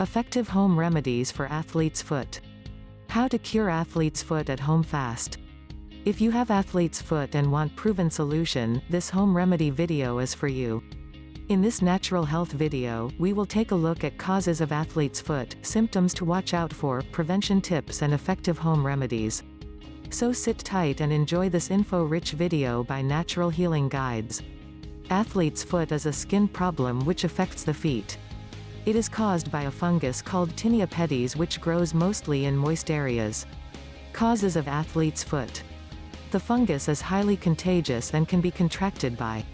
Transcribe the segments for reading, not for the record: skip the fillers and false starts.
Effective home remedies for athlete's foot. How to cure athlete's foot at home fast. If you have athlete's foot and want proven solution, this home remedy video is for you. In this natural health video, we will take a look at causes of athlete's foot, symptoms to watch out for, prevention tips and effective home remedies. So sit tight and enjoy this info-rich video by Natural Healing Guides. Athlete's foot is a skin problem which affects the feet. It is caused by a fungus called Tinea pedis which grows mostly in moist areas. Causes of athlete's foot. The fungus is highly contagious and can be contracted by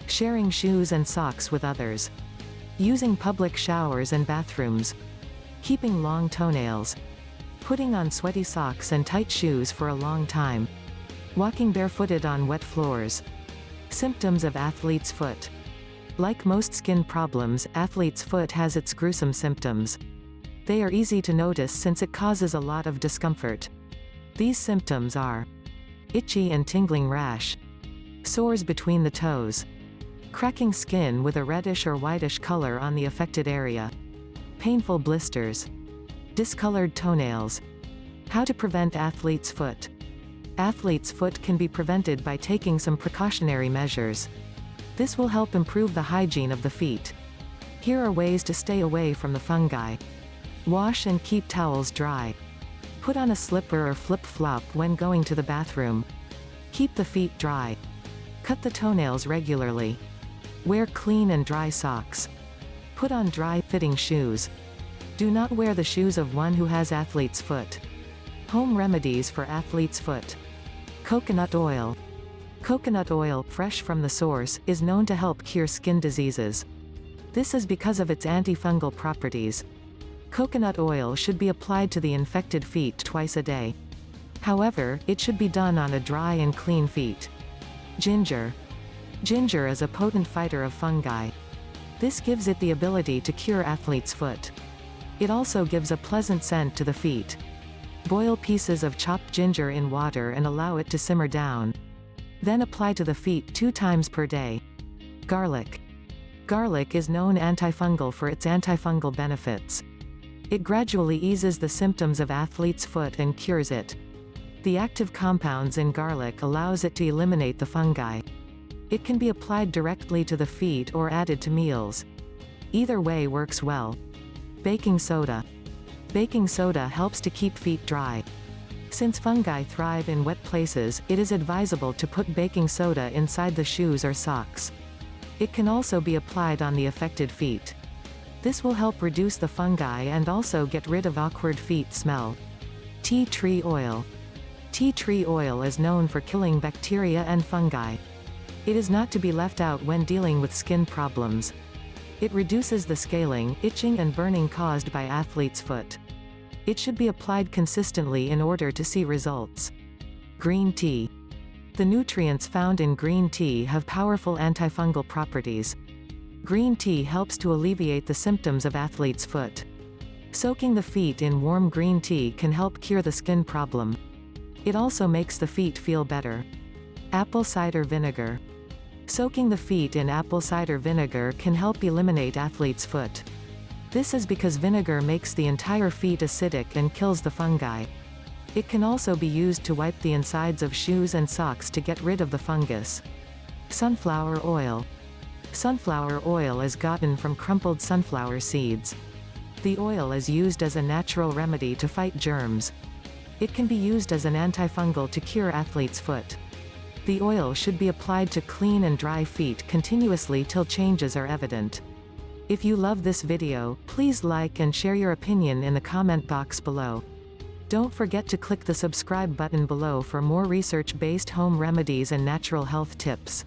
sharing shoes and socks with others, using public showers and bathrooms, keeping long toenails, putting on sweaty socks and tight shoes for a long time, walking barefooted on wet floors. Symptoms of athlete's foot. Like most skin problems, athlete's foot has its gruesome symptoms. They are easy to notice since it causes a lot of discomfort. These symptoms are itchy and tingling rash, sores between the toes, cracking skin with a reddish or whitish color on the affected area, painful blisters, discolored toenails. How to prevent athlete's foot. Athlete's foot can be prevented by taking some precautionary measures. This will help improve the hygiene of the feet. Here are ways to stay away from the fungi. Wash and keep towels dry. Put on a slipper or flip-flop when going to the bathroom. Keep the feet dry. Cut the toenails regularly. Wear clean and dry socks. Put on dry-fitting shoes. Do not wear the shoes of one who has athlete's foot. Home remedies for athlete's foot. Coconut oil. Coconut oil, fresh from the source, is known to help cure skin diseases. This is because of its antifungal properties. Coconut oil should be applied to the infected feet twice a day. However, it should be done on a dry and clean feet. Ginger. Ginger is a potent fighter of fungi. This gives it the ability to cure athlete's foot. It also gives a pleasant scent to the feet. Boil pieces of chopped ginger in water and allow it to simmer down. Then apply to the feet 2 times per day. Garlic. Garlic is known antifungal for its antifungal benefits. It gradually eases the symptoms of athlete's foot and cures it. The active compounds in garlic allows it to eliminate the fungi. It can be applied directly to the feet or added to meals. Either way works well. Baking soda. Baking soda helps to keep feet dry. Since fungi thrive in wet places, it is advisable to put baking soda inside the shoes or socks. It can also be applied on the affected feet. This will help reduce the fungi and also get rid of awkward feet smell. Tea tree oil. Tea tree oil is known for killing bacteria and fungi. It is not to be left out when dealing with skin problems. It reduces the scaling, itching and burning caused by athlete's foot. It should be applied consistently in order to see results. Green tea. The nutrients found in green tea have powerful antifungal properties. Green tea helps to alleviate the symptoms of athlete's foot. Soaking the feet in warm green tea can help cure the skin problem. It also makes the feet feel better. Apple cider vinegar. Soaking the feet in apple cider vinegar can help eliminate athlete's foot. This is because vinegar makes the entire feet acidic and kills the fungi. It can also be used to wipe the insides of shoes and socks to get rid of the fungus. Sunflower oil. Sunflower oil is gotten from crumpled sunflower seeds. The oil is used as a natural remedy to fight germs. It can be used as an antifungal to cure athlete's foot. The oil should be applied to clean and dry feet continuously till changes are evident. If you love this video, please like and share your opinion in the comment box below. Don't forget to click the subscribe button below for more research-based home remedies and natural health tips.